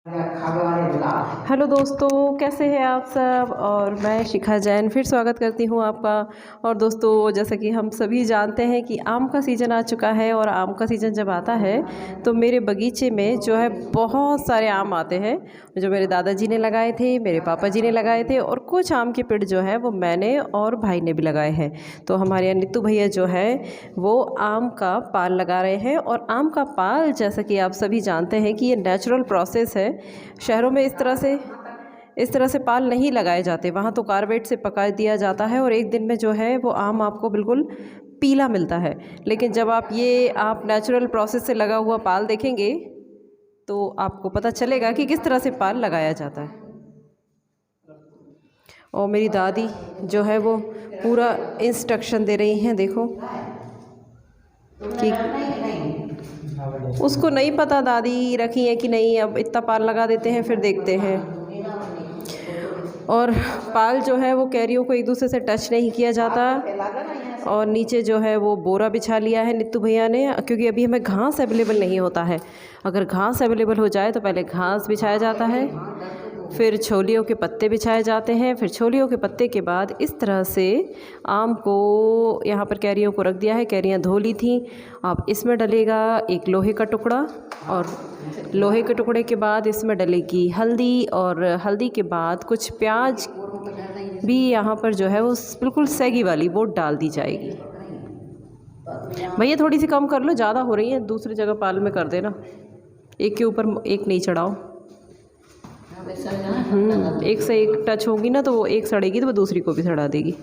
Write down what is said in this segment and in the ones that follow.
Hello दोस्तों, कैसे हैं आप सब। और मैं शिखा जैन फिर स्वागत करती हूं आपका। और दोस्तों, जैसा कि हम सभी जानते हैं कि आम का सीज़न आ चुका है और आम का सीज़न जब आता है तो मेरे बगीचे में जो है बहुत सारे आम आते हैं, जो मेरे दादाजी ने लगाए थे, मेरे पापा जी ने लगाए थे, और कुछ आम के पेड़ जो है वो मैंने और भाई ने भी लगाए हैं। तो हमारे यहाँ नीतू भैया जो है वो आम का पाल लगा रहे हैं। और आम का पाल, जैसा कि आप सभी जानते हैं कि ये नेचुरल प्रोसेस है। शहरों में इस तरह से पाल नहीं लगाए जाते, वहाँ तो कार्बेट से पका दिया जाता है और एक दिन में जो है वो आम आपको बिल्कुल पीला मिलता है। लेकिन जब आप नेचुरल प्रोसेस से लगा हुआ पाल देखेंगे तो आपको पता चलेगा कि किस तरह से पाल लगाया जाता है। और मेरी दादी जो है वो पूरा इंस्ट्रक्शन दे रही हैं, देखो कि उसको नहीं पता दादी रखी है कि नहीं, अब इतना पाल लगा देते हैं फिर देखते हैं। और पाल जो है वो कैरियों को एक दूसरे से टच नहीं किया जाता। और नीचे जो है वो बोरा बिछा लिया है नीतू भैया ने, क्योंकि अभी हमें घास अवेलेबल नहीं होता है। अगर घास अवेलेबल हो जाए तो पहले घास बिछाया जाता है, फिर छोलियों के पत्ते बिछाए जाते हैं, फिर छोलियों के पत्ते के बाद इस तरह से आम को यहाँ पर कैरियों को रख दिया है। कैरियाँ धो ली थी। अब इसमें डलेगा एक लोहे का टुकड़ा, और लोहे के टुकड़े के बाद इसमें डलेगी हल्दी, और हल्दी के बाद कुछ प्याज भी यहाँ पर जो है वो बिल्कुल सैगी वाली वो डाल दी जाएगी। भैया थोड़ी सी कम कर लो, ज़्यादा हो रही है, दूसरी जगह पाल में कर देना, एक के ऊपर एक नहीं चढ़ाओ। एक से एक टच होगी ना तो वो एक सड़ेगी तो वो दूसरी को भी सड़ा देगी।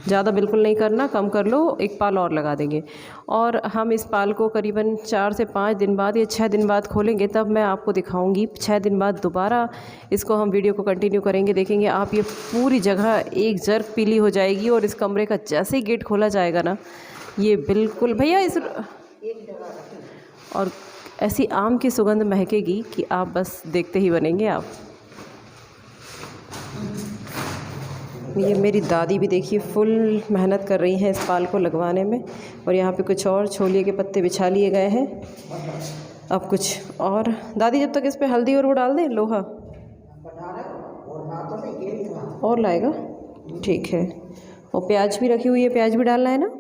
ज़्यादा बिल्कुल नहीं करना, कम कर लो, एक पाल और लगा देंगे। और हम इस पाल को करीबन 4 से 5 दिन बाद या 6 दिन बाद खोलेंगे, तब मैं आपको दिखाऊंगी। 6 दिन बाद दोबारा इसको हम वीडियो को कंटिन्यू करेंगे। देखेंगे आप, ये पूरी जगह एक जर्क पीली हो जाएगी। और इस कमरे का जैसे ही गेट खोला जाएगा ना, ये बिल्कुल भैया और ऐसी आम की सुगंध महकेगी कि आप बस देखते ही बनेंगे आप। ये मेरी दादी भी देखिए फुल मेहनत कर रही हैं इस पाल को लगवाने में। और यहाँ पे कुछ और छोलिए के पत्ते बिछा लिए गए हैं। अब कुछ और दादी, जब तक इस पे हल्दी और वो डाल दें, लोहा और लाएगा, ठीक है। और प्याज भी रखी हुई है, प्याज भी डालना है ना।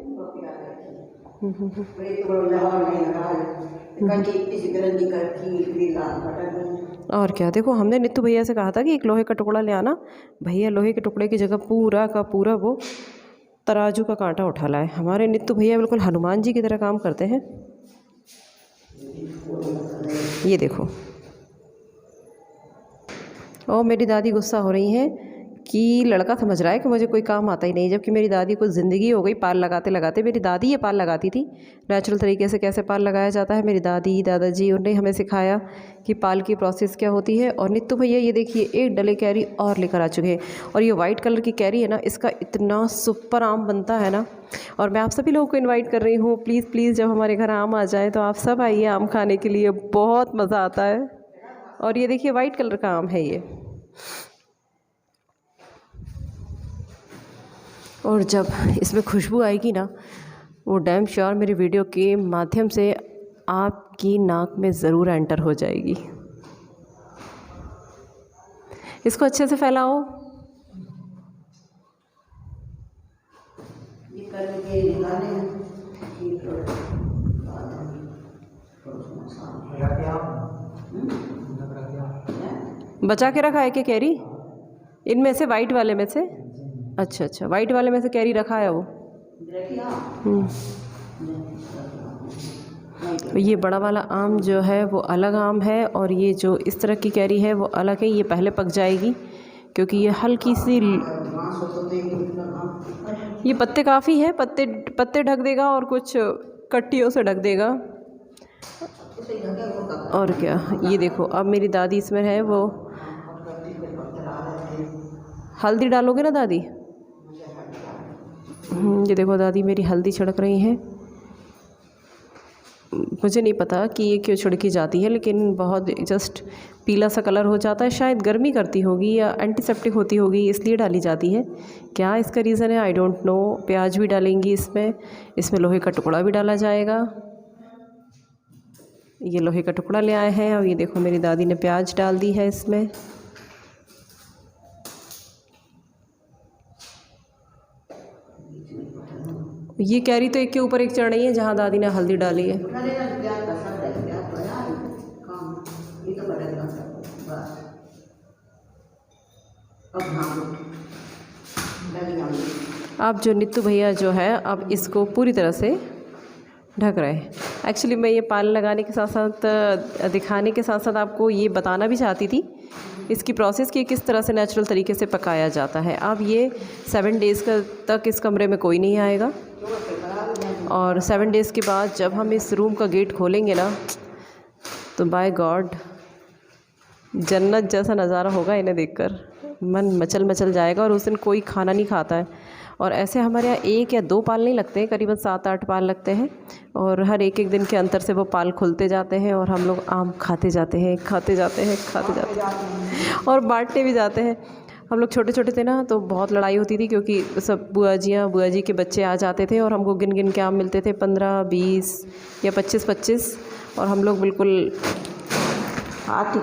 और क्या, देखो हमने नीतू भैया से कहा था कि एक लोहे का टुकड़ा ले आना। भैया लोहे के टुकड़े की जगह पूरा का पूरा वो तराजू का कांटा उठा लाए। हमारे नीतू भैया बिल्कुल हनुमान जी की तरह काम करते हैं। ये देखो, और मेरी दादी गुस्सा हो रही हैं कि लड़का समझ रहा है कि मुझे कोई काम आता ही नहीं, जबकि मेरी दादी को ज़िंदगी हो गई पाल लगाते लगाते। मेरी दादी ये पाल लगाती थी नेचुरल तरीके से, कैसे पाल लगाया जाता है। मेरी दादी दादाजी उन्होंने हमें सिखाया कि पाल की प्रोसेस क्या होती है। और नीतू भैया ये देखिए एक डले कैरी और लेकर आ चुके हैं। और ये वाइट कलर की कैरी है ना, इसका इतना सुपर आम बनता है ना। और मैं आप सभी लोगों को इन्वाइट कर रही हूँ, प्लीज़ प्लीज़ जब हमारे घर आम आ जाए तो आप सब आइए आम खाने के लिए, बहुत मज़ा आता है। और ये देखिए वाइट कलर का आम है ये। और जब इसमें खुशबू आएगी ना, वो डैम श्योर मेरी वीडियो के माध्यम से आपकी नाक में ज़रूर एंटर हो जाएगी। इसको अच्छे से फैलाओ। बचा के रखा है क्या कैरी? इनमें से वाइट वाले में से? अच्छा अच्छा, वाइट वाले में से कैरी रखा है वो। ये बड़ा वाला आम जो है वो अलग आम है, और ये जो इस तरह की कैरी है वो अलग है। ये पहले पक जाएगी क्योंकि ये हल्की सी, ये पत्ते काफ़ी है, पत्ते ढक देगा और कुछ कट्टियों से ढक देगा। और क्या, ये देखो अब मेरी दादी इसमें है वो, हल्दी डालोगे ना दादी? ये देखो दादी मेरी हल्दी छिड़क रही हैं। मुझे नहीं पता कि ये क्यों छिड़की जाती है, लेकिन बहुत जस्ट पीला सा कलर हो जाता है। शायद गर्मी करती होगी या एंटीसेप्टिक होती होगी, इसलिए डाली जाती है। क्या इसका रीज़न है, आई डोंट नो। प्याज भी डालेंगी इसमें लोहे का टुकड़ा भी डाला जाएगा। ये लोहे का टुकड़ा ले आए हैं और ये देखो मेरी दादी ने प्याज डाल दी है इसमें। ये कैरी तो एक के ऊपर एक चढ़ रही है जहाँ दादी ने हल्दी डाली है। अब जो नीतू भैया जो है अब इसको पूरी तरह से ढक रहे हैं। एक्चुअली मैं ये पाल लगाने के साथ साथ दिखाने के साथ साथ आपको ये बताना भी चाहती थी इसकी प्रोसेस की किस तरह से नेचुरल तरीके से पकाया जाता है। अब ये 7 डेज़ तक इस कमरे में कोई नहीं आएगा और 7 डेज़ के बाद जब हम इस रूम का गेट खोलेंगे ना तो बाय गॉड जन्नत जैसा नज़ारा होगा। इन्हें देखकर मन मचल मचल जाएगा। और उस दिन कोई खाना नहीं खाता है और ऐसे हमारे यहाँ 1 या 2 पाल नहीं लगते हैं, करीबन 7-8 पाल लगते हैं और हर एक दिन के अंतर से वो पाल खुलते जाते हैं और हम लोग आम खाते जाते हैं और बांटने भी जाते हैं। हम लोग छोटे छोटे थे ना तो बहुत लड़ाई होती थी क्योंकि सब बुआ जी के बच्चे आ जाते थे और हमको गिन गिन के आम मिलते थे 15, 20 या 25 और हम लोग बिल्कुल आती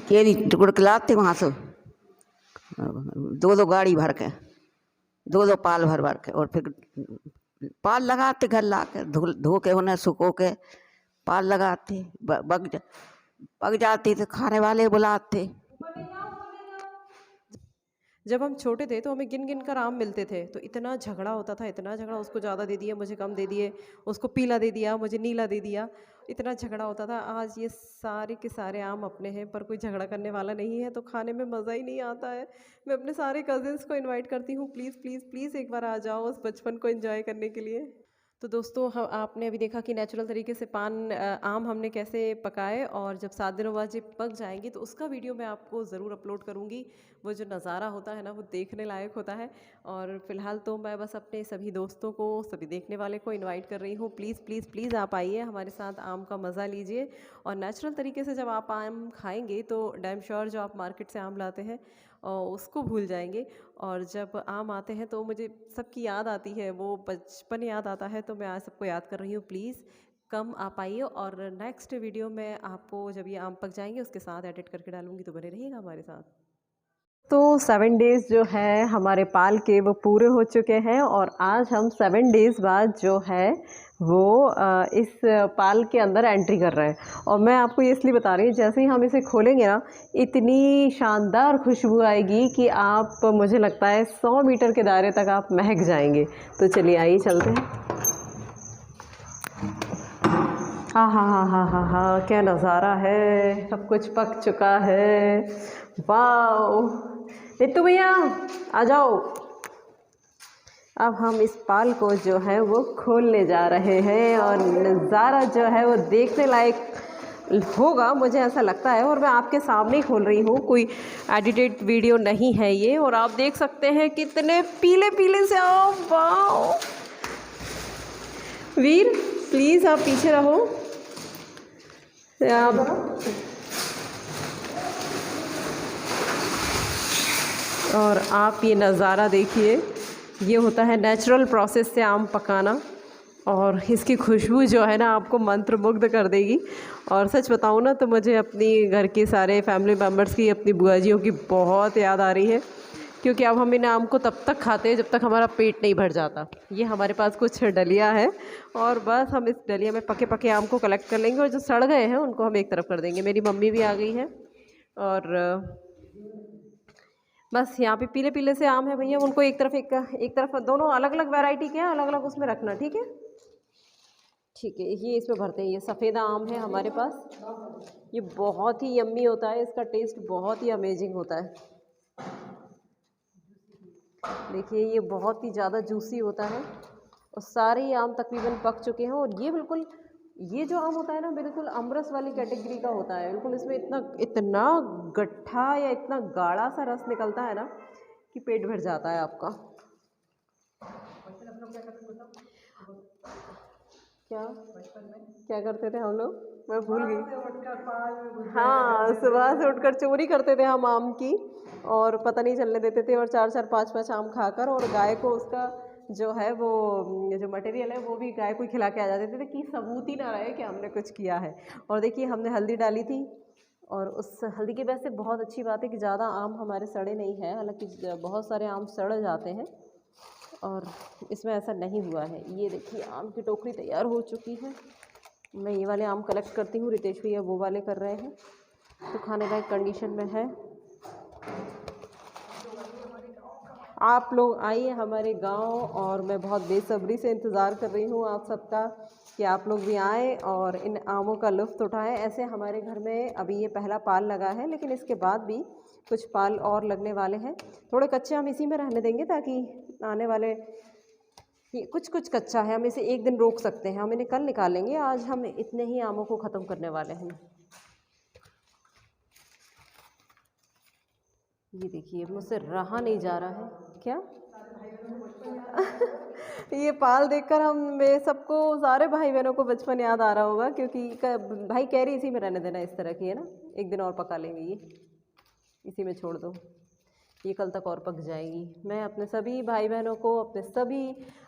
केरी टुकड़ के लाते वहाँ से 2-2 गाड़ी भर के 2-2 पाल भर भर के और फिर पाल लगाते घर ला के धो के उन्हें सुखो के पाल लगाते पक जाती तो खाने वाले बुलाते। जब हम छोटे थे तो हमें गिन गिन कर आम मिलते थे तो इतना झगड़ा होता था, इतना झगड़ा, उसको ज़्यादा दे दिया मुझे कम दे दिए, उसको पीला दे दिया मुझे नीला दे दिया, इतना झगड़ा होता था। आज ये सारे के सारे आम अपने हैं पर कोई झगड़ा करने वाला नहीं है तो खाने में मज़ा ही नहीं आता है। मैं अपने सारे कज़िन्स को इनवाइट करती हूँ, प्लीज़ प्लीज़ प्लीज़ एक बार आ जाओ उस बचपन को एंजॉय करने के लिए। तो दोस्तों आपने अभी देखा कि नेचुरल तरीके से आम हमने कैसे पकाए और जब 7 दिनों बाद जब पक जाएंगे तो उसका वीडियो मैं आपको ज़रूर अपलोड करूँगी। वो जो नज़ारा होता है ना वो देखने लायक होता है। और फ़िलहाल तो मैं बस अपने सभी दोस्तों को, सभी देखने वाले को इनवाइट कर रही हूँ, प्लीज़ प्लीज़ प्लीज़ आप आइए हमारे साथ, आम का मज़ा लीजिए। और नेचुरल तरीके से जब आप आम खाएँगे तो डैम श्योर जो आप मार्केट से आम लाते हैं उसको भूल जाएंगे। और जब आम आते हैं तो मुझे सबकी याद आती है, वो बचपन याद आता है। तो मैं आज सबको याद कर रही हूँ, प्लीज़ कम आप आइए। और नेक्स्ट वीडियो में आपको जब ये आम पक जाएंगे उसके साथ एडिट करके डालूंगी, तो बने रहिएगा हमारे साथ। तो 7 डेज़ जो है हमारे पाल के वो पूरे हो चुके हैं और आज हम 7 डेज़ बाद जो है वो इस पाल के अंदर एंट्री कर रहे हैं। और मैं आपको ये इसलिए बता रही हूँ, जैसे ही हम इसे खोलेंगे ना इतनी शानदार खुशबू आएगी कि आप, मुझे लगता है 100 मीटर के दायरे तक आप महक जाएंगे। तो चलिए आइए चलते हैं। हाँ हाँ हाँ हाँ हाँ हाँ, क्या नज़ारा है, सब कुछ पक चुका है। वाओ नीतू भैया आ जाओ। अब हम इस पाल को जो है वो खोलने जा रहे हैं और नज़ारा जो है वो देखने लायक होगा, मुझे ऐसा लगता है। और मैं आपके सामने ही खोल रही हूँ, कोई एडिटेड वीडियो नहीं है ये। और आप देख सकते हैं कितने पीले पीले से आम। वाओ वीर प्लीज़ आप पीछे रहो। और आप ये नज़ारा देखिए, ये होता है नेचुरल प्रोसेस से आम पकाना। और इसकी खुशबू जो है ना आपको मंत्रमुग्ध कर देगी। और सच बताऊँ ना तो मुझे अपनी घर के सारे फैमिली मेम्बर्स की, अपनी बुआजियों की बहुत याद आ रही है। क्योंकि अब हम इन आम को तब तक खाते हैं जब तक हमारा पेट नहीं भर जाता। ये हमारे पास कुछ डलिया है और बस हम इस डलिया में पके पके आम को कलेक्ट कर लेंगे और जो सड़ गए हैं उनको हम एक तरफ कर देंगे। मेरी मम्मी भी आ गई है और बस यहाँ पे पीले पीले से आम है भैया, उनको एक तरफ दोनों अलग अलग वैरायटी के हैं, अलग अलग उसमें रखना, ठीक है। ठीक है, ये इसमें भरते हैं। ये सफ़ेदा आम है हमारे पास, ये बहुत ही यम्मी होता है, इसका टेस्ट बहुत ही अमेजिंग होता है। देखिए ये बहुत ही ज़्यादा जूसी होता है और सारे ही आम तकरीबन पक चुके हैं। और ये बिल्कुल, ये जो आम होता है ना बिल्कुल अमरस वाली कैटेगरी का होता है। बिल्कुल इसमें इतना गट्ठा या इतना गाढ़ा सा रस निकलता है ना कि पेट भर जाता है आपका। क्या क्या करते थे हम लोग, मैं भूल गई। हाँ, सुबह से उठकर चोरी करते थे हम आम की और पता नहीं चलने देते थे और 4-4 5-5 आम खाकर और गाय को उसका जो है वो जो मटेरियल है वो भी गाय को खिला के आ जाते थे कि सबूत ही ना रहे कि हमने कुछ किया है। और देखिए हमने हल्दी डाली थी और उस हल्दी की वजह से बहुत अच्छी बात है कि ज़्यादा आम हमारे सड़े नहीं हैं, हालांकि बहुत सारे आम सड़ जाते हैं और इसमें ऐसा नहीं हुआ है। ये देखिए आम की टोकरी तैयार हो चुकी है। मैं ये वाले आम कलेक्ट करती हूँ, रितेश भैया वो वाले कर रहे हैं, तो खाने लायक कंडीशन में है। आप लोग आइए हमारे गांव और मैं बहुत बेसब्री से इंतज़ार कर रही हूँ आप सबका कि आप लोग भी आएँ और इन आमों का लुत्फ़ उठाएं। ऐसे हमारे घर में अभी ये पहला पाल लगा है, लेकिन इसके बाद भी कुछ पाल और लगने वाले हैं। थोड़े कच्चे हम इसी में रहने देंगे ताकि आने वाले ये कुछ कच्चा है, हम इसे एक दिन रोक सकते हैं, हम इन्हें कल निकालेंगे। आज हम इतने ही आमों को ख़त्म करने वाले हैं। ये देखिए मुझसे रहा नहीं जा रहा है क्या ये पाल देखकर हम मैं सबको सारे भाई बहनों को बचपन याद आ रहा होगा, क्योंकि भाई कह रही इसी में रहने देना, इस तरह की है ना, एक दिन और पका लेंगे, ये इसी में छोड़ दो, ये कल तक और पक जाएगी। मैं अपने सभी भाई बहनों को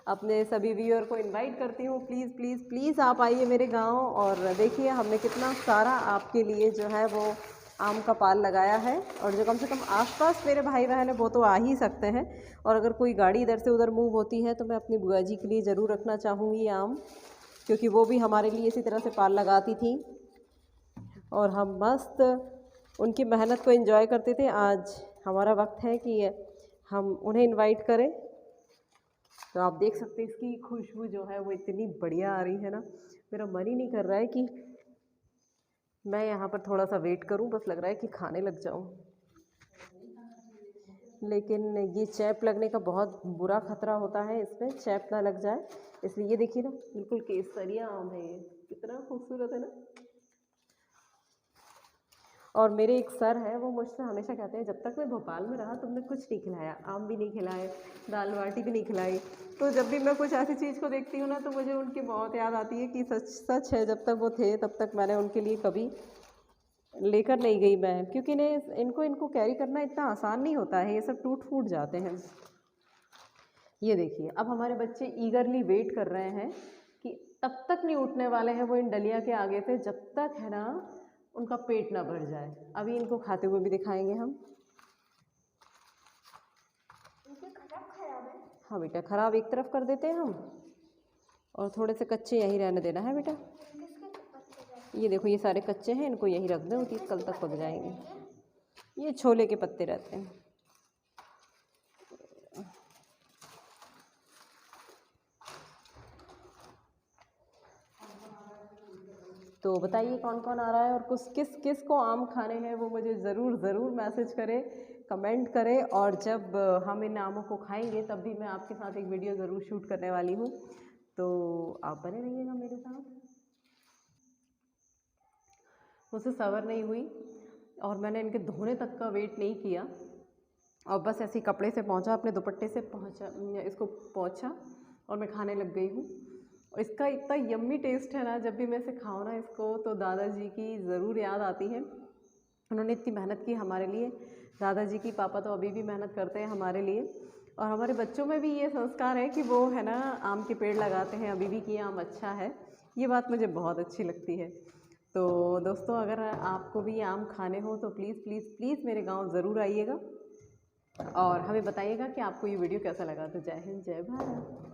अपने सभी व्यूअर को इनवाइट करती हूँ, प्लीज़ प्लीज़ प्लीज़ आप आइए मेरे गांव और देखिए हमने कितना सारा आपके लिए जो है वो आम का पाल लगाया है। और जो कम से कम आसपास मेरे भाई बहन है वो तो आ ही सकते हैं, और अगर कोई गाड़ी इधर से उधर मूव होती है तो मैं अपनी बुआ जी के लिए ज़रूर रखना चाहूँगी आम, क्योंकि वो भी हमारे लिए इसी तरह से पाल लगाती थी और हम मस्त उनकी मेहनत को एंजॉय करते थे। आज हमारा वक्त है कि हम उन्हें इनवाइट करें। तो आप देख सकते हैं इसकी खुशबू जो है वो इतनी बढ़िया आ रही है ना, मेरा मन ही नहीं कर रहा है कि मैं यहाँ पर थोड़ा सा वेट करूँ, बस लग रहा है कि खाने लग जाऊँ। लेकिन ये चैप लगने का बहुत बुरा खतरा होता है, इसमें चैप ना लग जाए, इसलिए ये देखिए ना बिल्कुल केसरिया आम है, ये कितना खूबसूरत है ना। और मेरे एक सर है वो मुझसे हमेशा कहते हैं जब तक मैं भोपाल में रहा तुमने कुछ नहीं खिलाया, आम भी नहीं खिलाए, दाल बाटी भी नहीं खिलाई। तो जब भी मैं कुछ ऐसी चीज़ को देखती हूँ ना तो मुझे उनकी बहुत याद आती है कि सच सच है, जब तक वो थे तब तक मैंने उनके लिए कभी लेकर नहीं गई मैं, क्योंकि इनको कैरी करना इतना आसान नहीं होता है, ये सब टूट फूट जाते हैं। ये देखिए अब हमारे बच्चे ईगरली वेट कर रहे हैं कि तब तक नहीं उठने वाले हैं वो इन डलिया के आगे से जब तक है ना उनका पेट ना भर जाए। अभी इनको खाते हुए भी दिखाएंगे हम। हाँ बेटा, ख़राब एक तरफ कर देते हैं हम और थोड़े से कच्चे यहीं रहने देना है बेटा। ये देखो ये सारे कच्चे हैं, इनको यहीं रख दो कि कल तक पक जाएंगे। ये छोले के पत्ते रहते हैं। तो बताइए कौन कौन आ रहा है और किस किस को आम खाने हैं वो मुझे ज़रूर मैसेज करें, कमेंट करें। और जब हम इन आमों को खाएंगे तब भी मैं आपके साथ एक वीडियो ज़रूर शूट करने वाली हूँ, तो आप बने रहिएगा मेरे साथ। मुझसे सब्र नहीं हुई और मैंने इनके धोने तक का वेट नहीं किया और बस ऐसे ही कपड़े से पहुँचा, अपने दुपट्टे से इसको पहुँचा और मैं खाने लग गई हूँ। और इसका इतना यम्मी टेस्ट है ना, जब भी मैं इसे खाऊँ ना इसको तो दादाजी की ज़रूर याद आती है। उन्होंने इतनी मेहनत की हमारे लिए, दादाजी की पापा तो अभी भी मेहनत करते हैं हमारे लिए। और हमारे बच्चों में भी ये संस्कार है कि वो है ना आम के पेड़ लगाते हैं अभी भी कि आम अच्छा है। ये बात मुझे बहुत अच्छी लगती है। तो दोस्तों अगर आपको भी आम खाने हो तो प्लीज़ प्लीज़ प्लीज़ मेरे गाँव ज़रूर आइएगा और हमें बताइएगा कि आपको ये वीडियो कैसा लगा। तो जय हिंद, जय भारत।